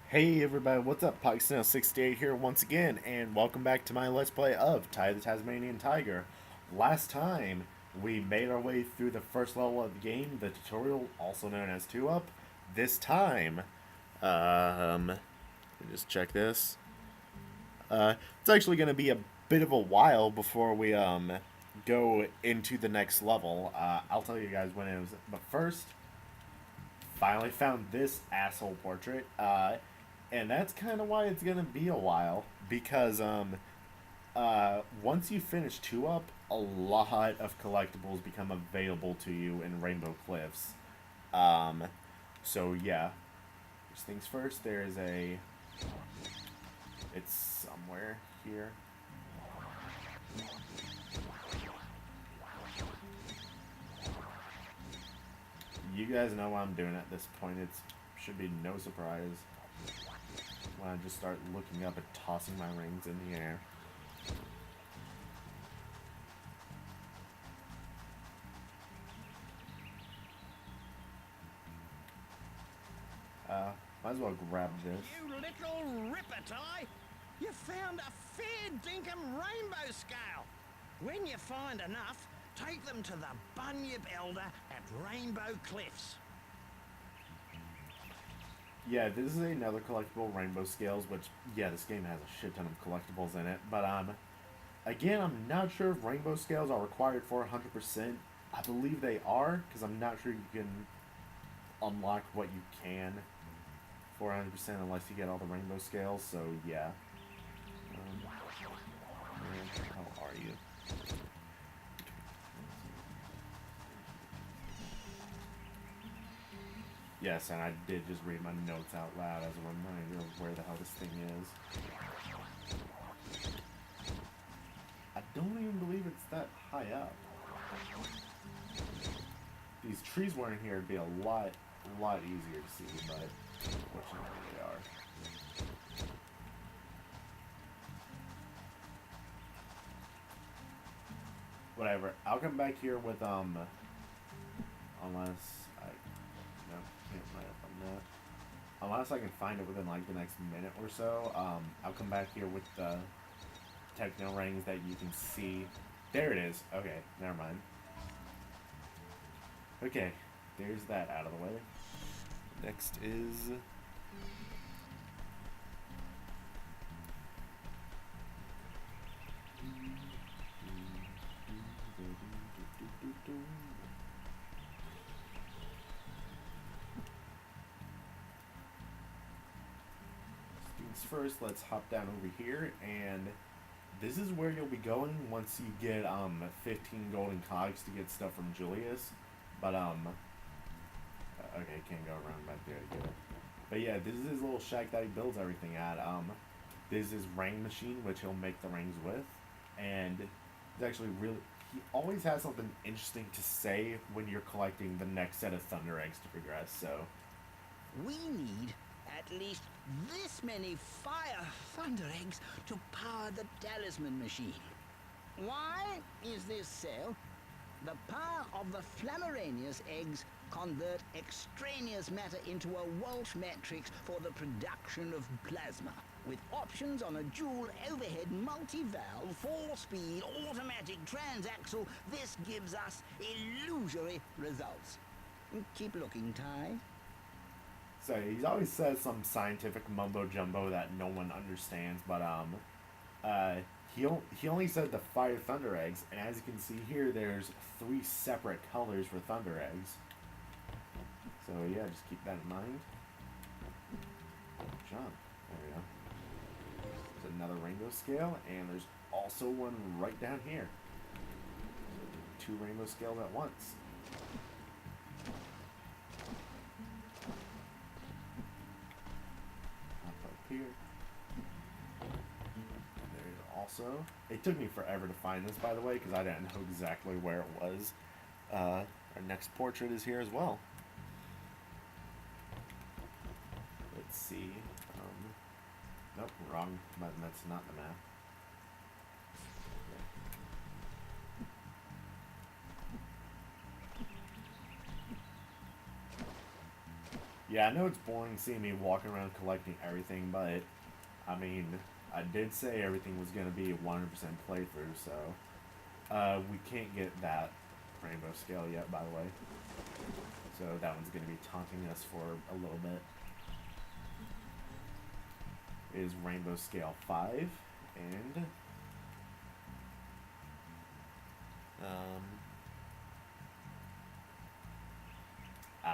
Hey everybody, what's up? PikeSnail68 here once again, and welcome back to my Let's Play of Ty the Tasmanian Tiger. Last time, we made our way through the first level of the game, the tutorial, also known as 2-Up. This time, let me just check this. It's actually going to be a bit of a while before we, go into the next level. I'll tell you guys when it is, but first, finally found this asshole portrait. And that's kind of why it's gonna be a while because once you finish 2-Up, a lot of collectibles become available to you in Rainbow Cliffs. Um, so yeah, first things first. There is a. It's somewhere here. You guys know what I'm doing at this point. It should be no surprise when I just start looking up and tossing my rings in the air. Might as well grab this. You little ripper, Ty! You found a fair dinkum rainbow scale! When you find enough, take them to the Bunyip Elder at Rainbow Cliffs. Yeah, this is another collectible, Rainbow Scales, which, yeah, this game has a shit ton of collectibles in it. But, again, I'm not sure if Rainbow Scales are required for 100%. I believe they are, because I'm not sure you can unlock what you can for 100% unless you get all the Rainbow Scales, so, yeah. How are you? Yes, and I did just read my notes out loud as a reminder of where the hell this thing is. I don't even believe it's that high up. These trees weren't here, it'd be a lot easier to see, but unfortunately they are. Whatever. I'll come back here with unless I can't write up on that. Unless I can find it within like the next minute or so, I'll come back here with the techno rings that you can see. There it is. Okay, never mind. Okay, there's that out of the way. Next is first, let's hop down over here, and this is where you'll be going once you get 15 golden cogs to get stuff from Julius. But okay, can't go around back there to get it. But yeah, this is his little shack that he builds everything at. This is his ring machine, which he'll make the rings with, and it's actually really. He always has something interesting to say when you're collecting the next set of Thunder Eggs to progress. So We need at least this many fire thunder eggs to power the talisman machine. Why is this so? The power of the Flammaranius eggs convert extraneous matter into a Walsh matrix for the production of plasma. With options on a dual overhead multi-valve, 4-speed automatic transaxle, this gives us illusory results. Keep looking, Ty. So he always says some scientific mumbo jumbo that no one understands, but he only said the fire thunder eggs, and as you can see here, there's 3 separate colors for thunder eggs. So yeah, just keep that in mind. Jump. There we go. There's another rainbow scale, and there's also one right down here. 2 rainbow scales at once. Here. There's also. It took me forever to find this, by the way, because I didn't know exactly where it was. Our next portrait is here as well. Let's see. Nope, wrong. That's not the map. Yeah, I know it's boring seeing me walking around collecting everything, but I mean, I did say everything was going to be a 100% playthrough, so we can't get that rainbow scale yet, by the way. So that one's going to be taunting us for a little bit. It is rainbow scale 5, and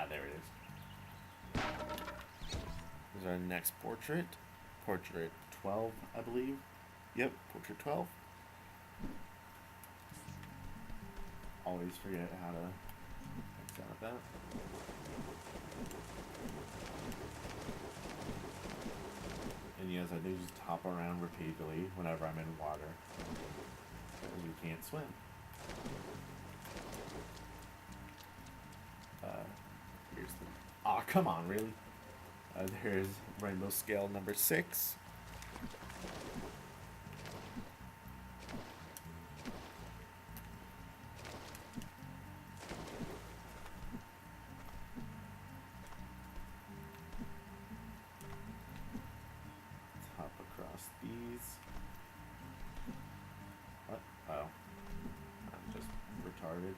there it is. This is our next portrait. Portrait 12, I believe. Yep, portrait 12. Always forget how to fix out that. And yes, I do just hop around repeatedly whenever I'm in water. Because we can't swim. Here's the... Aw, come on, really? There's rainbow scale number 6. Let's hop across these. What? Oh. I'm just retarded.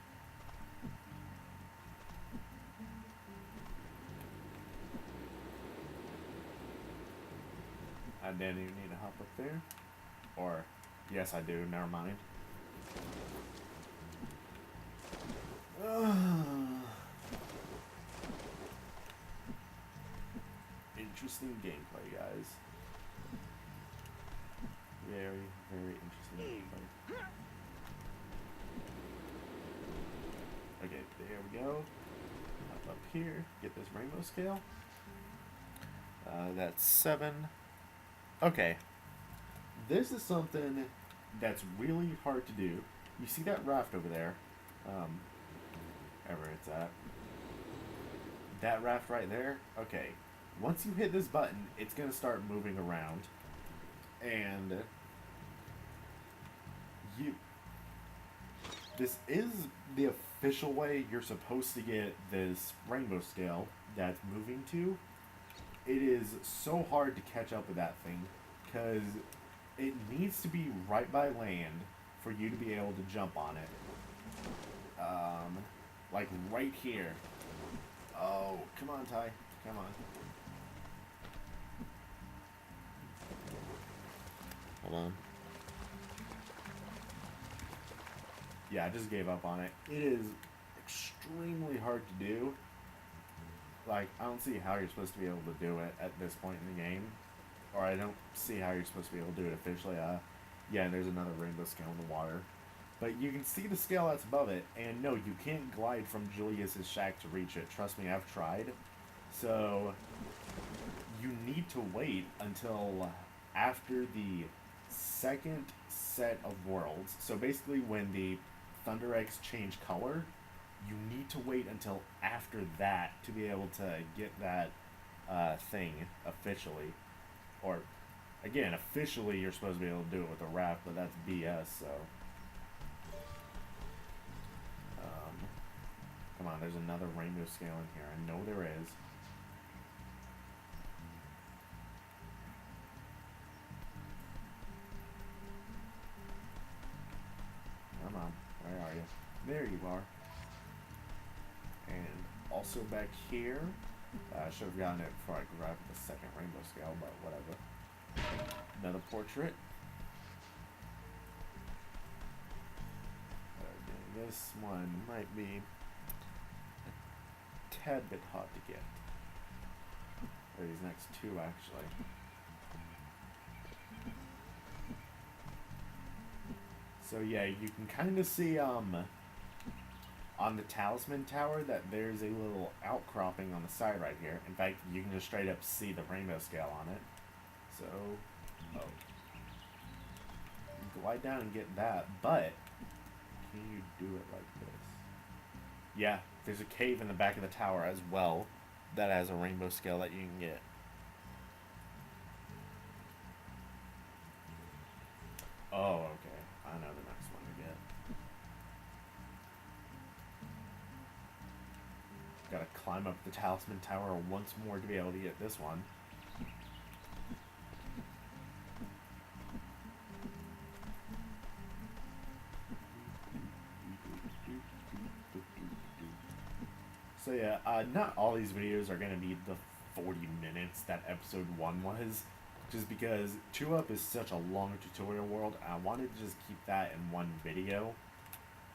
I didn't even need to hop up there. Or, yes I do, never mind. Interesting gameplay, guys. Very, very interesting gameplay. Okay, there we go. Up here, get this rainbow scale. That's 7. Okay. This is something that's really hard to do. You see that raft over there? Wherever it's at. That raft right there? Okay. Once you hit this button, it's going to start moving around. And this is the official way you're supposed to get this rainbow scale that's moving to. It is so hard to catch up with that thing because it needs to be right by land for you to be able to jump on it. Like right here. Oh, come on, Ty. Come on. Hold on. Yeah, I just gave up on it. It is extremely hard to do. Like, I don't see how you're supposed to be able to do it at this point in the game. Or I don't see how you're supposed to be able to do it officially. Yeah, there's another rainbow scale in the water. But you can see the scale that's above it, and no, you can't glide from Julius's shack to reach it. Trust me, I've tried. So, you need to wait until after the second set of worlds. So basically when the Thunder Eggs change color, you need to wait until after that to be able to get that thing officially. Or, again, officially you're supposed to be able to do it with a raft, but that's BS, so... come on, there's another rainbow scale in here. I know there is. Come on, where are you? There you are. And also back here, I should have gotten it before I grabbed the second rainbow scale, but whatever. Another portrait. Okay, this one might be a tad bit hard to get. Or these next two, actually. So yeah, you can kind of see on the Talisman Tower that there's a little outcropping on the side right here. In fact, you can just straight up see the rainbow scale on it. So, you glide down and get that, but can you do it like this? Yeah, there's a cave in the back of the tower as well that has a rainbow scale that you can get. Oh, okay. I know the next one to get. Gotta climb up the Talisman Tower once more to be able to get this one. So yeah, not all these videos are gonna be the 40 minutes that episode 1 was, just because 2-Up is such a long tutorial world, I wanted to just keep that in one video.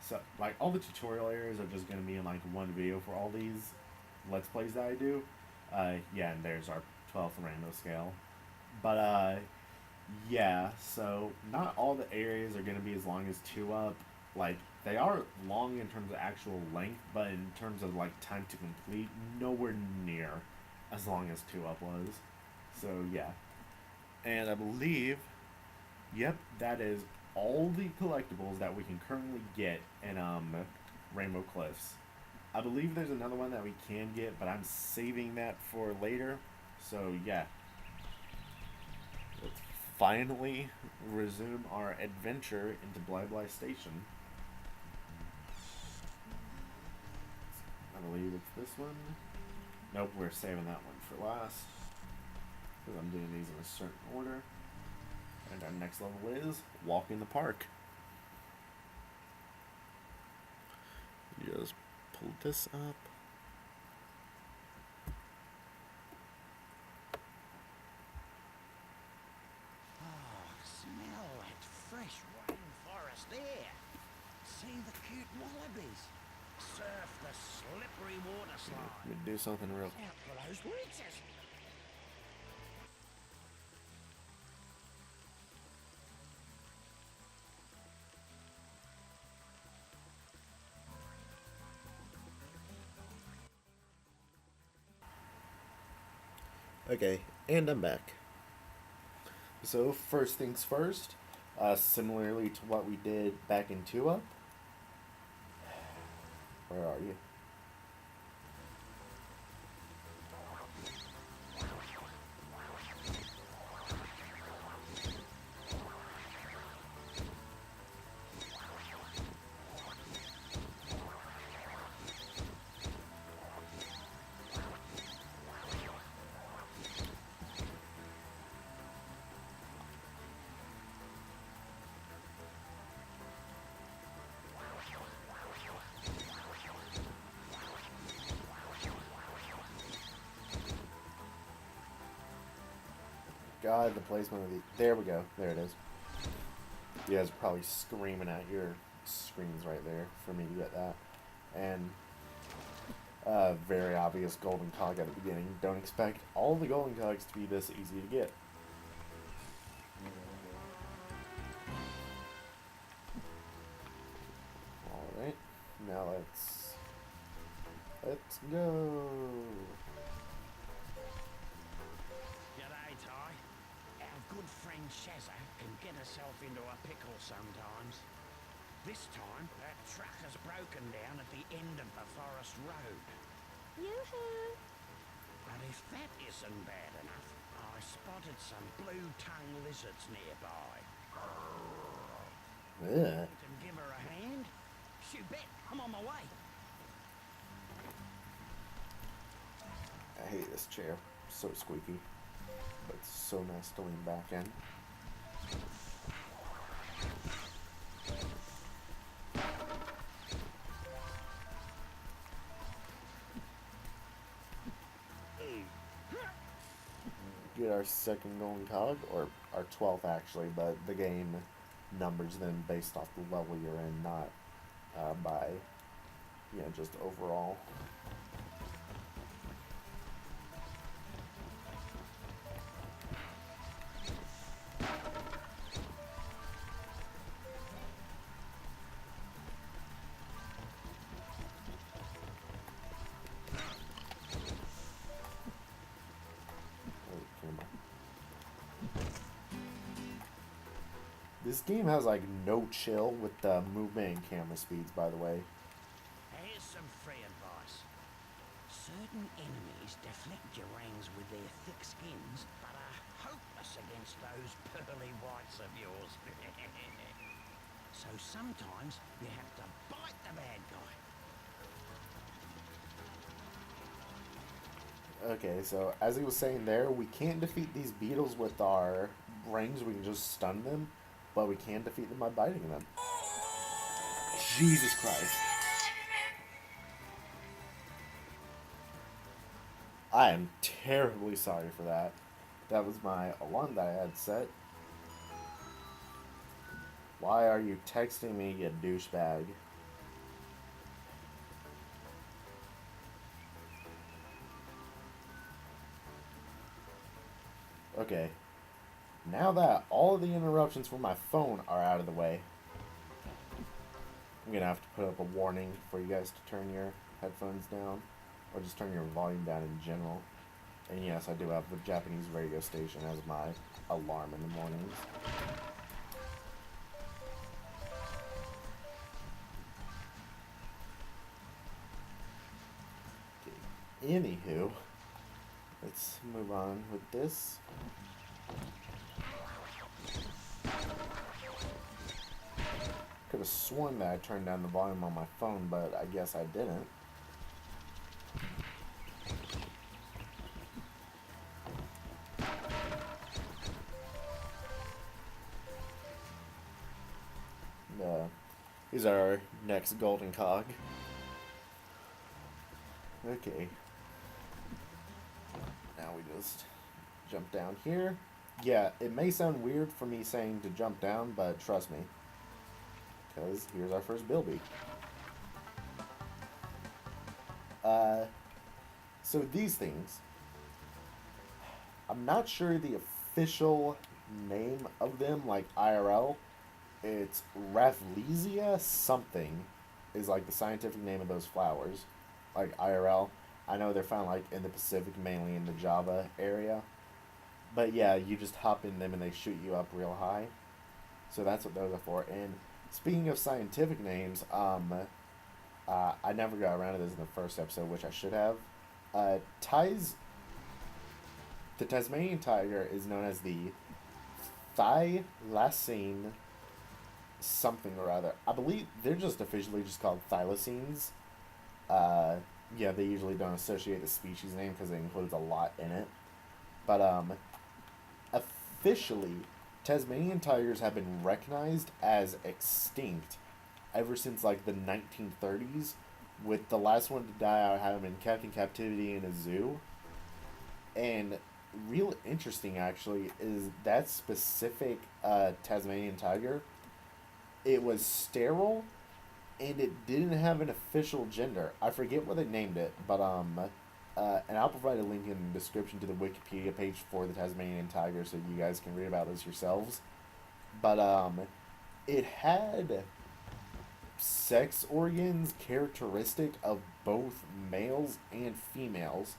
So, like, all the tutorial areas are just gonna be in, like, one video for all these Let's Plays that I do. Yeah, and there's our 12th rando scale. But, yeah, so not all the areas are gonna be as long as 2-Up. Like, they are long in terms of actual length, but in terms of, like, time to complete, nowhere near as long as 2-Up was. So, yeah. And I believe, yep, that is all the collectibles that we can currently get in, Rainbow Cliffs. I believe there's another one that we can get, but I'm saving that for later. So, yeah. Let's finally resume our adventure into Bly Bly Station. I believe it's this one. Nope, we're saving that one for last, because I'm doing these in a certain order. And our next level is Walk in the Park. Just pull this up. Oh, smell that fresh rainforest air. See the cute wallabies. Surf the slippery water slide. Let me do something real. Out for those reaches. Okay, and I'm back. So first things first, similarly to what we did back in 2-Up. Where are you? God, the placement of the... There we go. There it is. You guys are probably screaming at your screens right there for me to get that. And very obvious golden cog at the beginning. Don't expect all the golden cogs to be this easy to get. Alright. Now let's go. G'day, Ty. Our good friend Shazza can get herself into a pickle sometimes. This time, that truck has broken down at the end of the forest road. Yoo-hoo! But if that isn't bad enough, I spotted some blue-tongue lizards nearby. Ugh. Can give her a hand? You bet, I'm on my way. I hate this chair. So squeaky. But it's so nice to lean back in. Get our second golden cog, or our 12th actually, but the game numbers them based off the level you're in, not by, you know, just overall. This game has like no chill with the movement and camera speeds, by the way. Here's some free advice. Certain enemies deflect your rangs with their thick skins, but are hopeless against those pearly whites of yours. So sometimes you have to bite the bad guy. Okay, so as he was saying there, we can't defeat these beetles with our brains. We can just stun them, but we can defeat them by biting them. Jesus Christ. I am terribly sorry for that. That was my alarm that I had set. Why are you texting me, you douchebag? Okay. Now that all of the interruptions from my phone are out of the way, I'm gonna have to put up a warning for you guys to turn your headphones down, or just turn your volume down in general. And yes, I do have a Japanese radio station as my alarm in the mornings. Okay. Anywho, let's move on with this. Could have sworn that I turned down the volume on my phone, but I guess I didn't. He's our next golden cog. Okay. Now we just jump down here. Yeah, it may sound weird for me saying to jump down, but trust me. Because here's our first Bilby. So these things, I'm not sure the official name of them, like IRL. It's Rafflesia something is like the scientific name of those flowers, like IRL. I know they're found like in the Pacific, mainly in the Java area. But yeah, you just hop in them and they shoot you up real high. So that's what those are for. And speaking of scientific names, I never got around to this in the first episode, which I should have. The Tasmanian tiger is known as the thylacine something or other. I believe they're just officially just called thylacines. Yeah, they usually don't associate the species name because it includes a lot in it. But officially, Tasmanian tigers have been recognized as extinct ever since like the 1930s, with the last one to die out having been kept in captivity in a zoo. And real interesting actually is that specific Tasmanian tiger. It was sterile and it didn't have an official gender. I forget what they named it, but and I'll provide a link in the description to the Wikipedia page for the Tasmanian tiger so you guys can read about this yourselves. But it had sex organs characteristic of both males and females.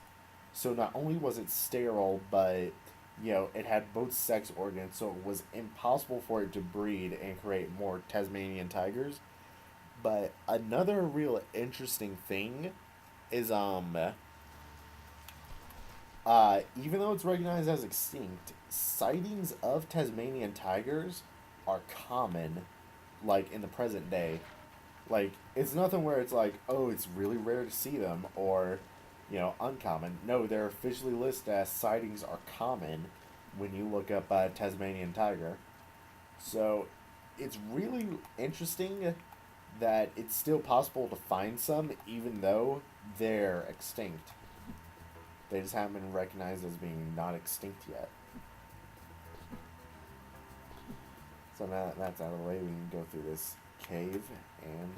So not only was it sterile, but it had both sex organs, so it was impossible for it to breed and create more Tasmanian tigers. But another real interesting thing is even though it's recognized as extinct, sightings of Tasmanian tigers are common, like in the present day. Like, it's nothing where it's like, oh, it's really rare to see them, or, uncommon. No, they're officially listed as sightings are common when you look up Tasmanian tiger. So, it's really interesting that it's still possible to find some, even though they're extinct. They just haven't been recognized as being not extinct yet. So now that that's out of the way, we can go through this cave and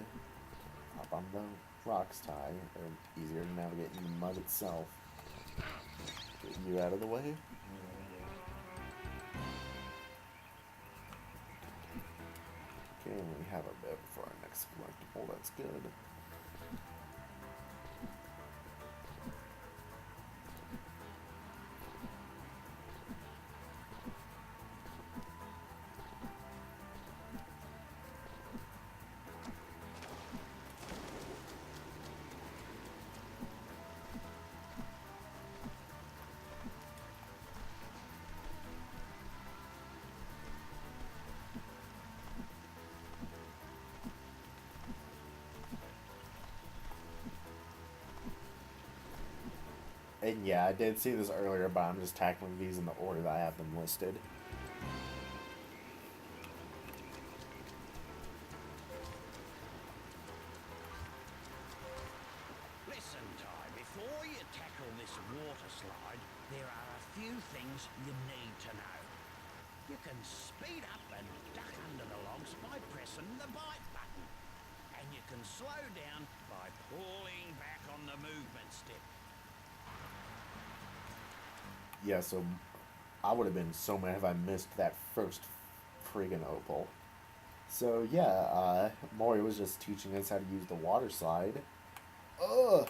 hop on the rocks Ty. They're easier to navigate in the mud itself. Get you out of the way. Okay, we have a bit for our next collectible. That's good. And yeah, I did see this earlier, but I'm just tackling these in the order that I have them listed. Listen, Ty, before you tackle this water slide, there are a few things you need to know. You can speed up and duck under the logs by pressing the bite button. And you can slow down by pulling back on the movement stick. Yeah, so I would have been so mad if I missed that first friggin' opal. So yeah, Maury was just teaching us how to use the water slide. Ugh!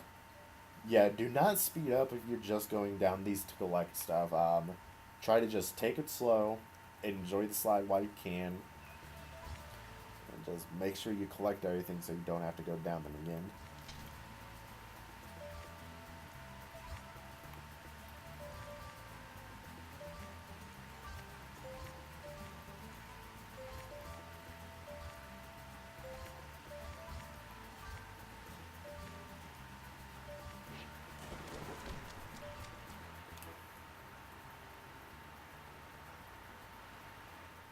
Yeah, do not speed up if you're just going down these to collect stuff. Try to just take it slow, enjoy the slide while you can, and just make sure you collect everything so you don't have to go down them again.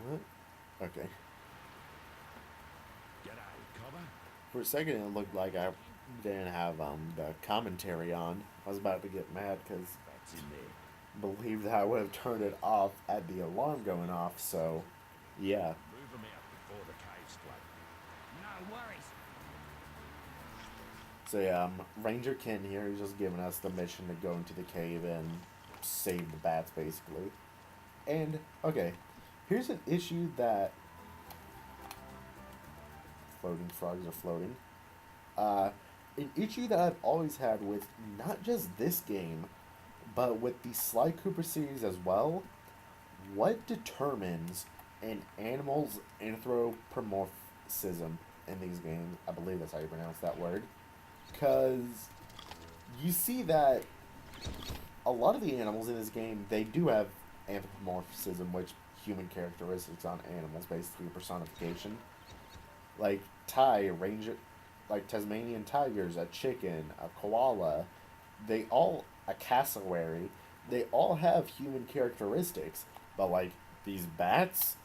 What? Okay. G'day, Cobber. For a second, it looked like I didn't have the commentary on. I was about to get mad because That's in there. I believed that I would have turned it off at the alarm going off. So, yeah. Move them out before the caves flood. No worries. So yeah, Ranger Ken here. He's just giving us the mission to go into the cave and save the bats, basically. And okay, here's an issue that floating frogs are floating. An issue that I've always had with not just this game, but with the Sly Cooper series as well. What determines an animal's anthropomorphism in these games? I believe that's how you pronounce that word. Because you see that a lot of the animals in this game, they do have anthropomorphism, which human characteristics on animals, basically personification. Like Ty, Ranger, like Tasmanian tigers, a chicken, a koala, a cassowary, they all have human characteristics. But like these bats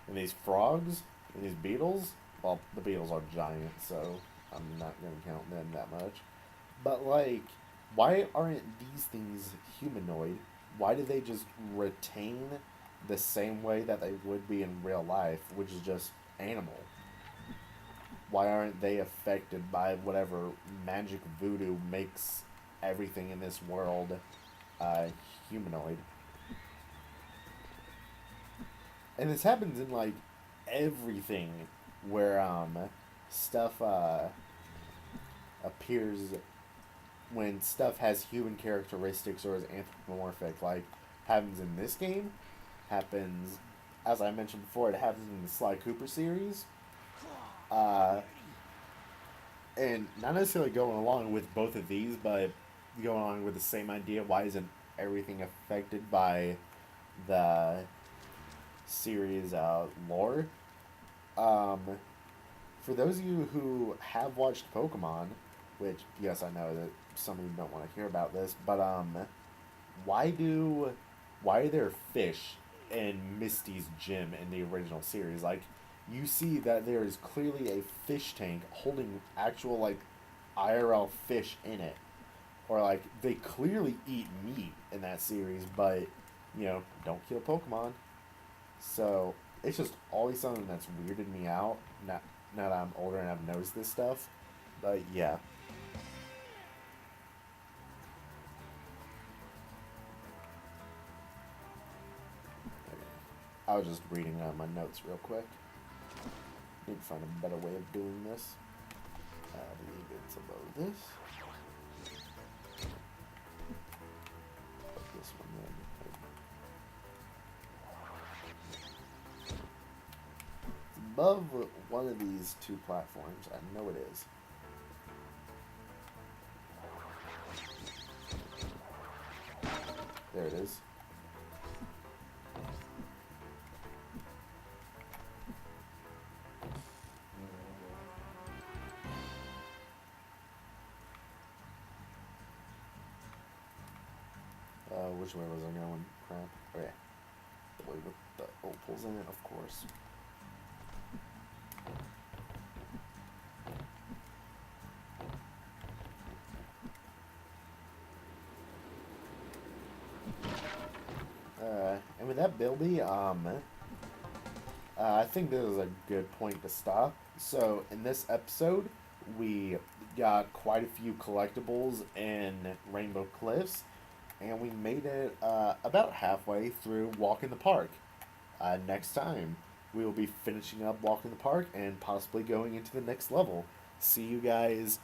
and these frogs and these beetles, well, the beetles are giant, so I'm not going to count them that much. But like, why aren't these things humanoid? Why do they just retain the same way that they would be in real life, which is just animal? Why aren't they affected by whatever magic voodoo makes everything in this world humanoid? And this happens in like everything where stuff appears when stuff has human characteristics or is anthropomorphic. Like happens in this game, happens as I mentioned before, it happens in the Sly Cooper series. And not necessarily going along with both of these, but going along with the same idea. Why isn't everything affected by the series lore? For those of you who have watched Pokemon, which yes, I know that some of you don't want to hear about this, but why are there fish in Misty's gym in the original series? Like, you see that there is clearly a fish tank holding actual like IRL fish in it, or like they clearly eat meat in that series, but don't kill Pokemon. So it's just always something that's weirded me out. Now that I'm older and I've noticed this stuff, but yeah. I was just reading my notes real quick. Need to find a better way of doing this. I believe it's above this. Put this one in. It's above one of these two platforms. I know it is. There it is. Which way was I going? Crap. Okay. The way with the opals in it, of course. And with that, Bilby, I think this is a good point to stop. So, in this episode, we got quite a few collectibles in Rainbow Cliffs, and we made it about halfway through Walk in the Park. Next time, we will be finishing up Walk in the Park and possibly going into the next level. See you guys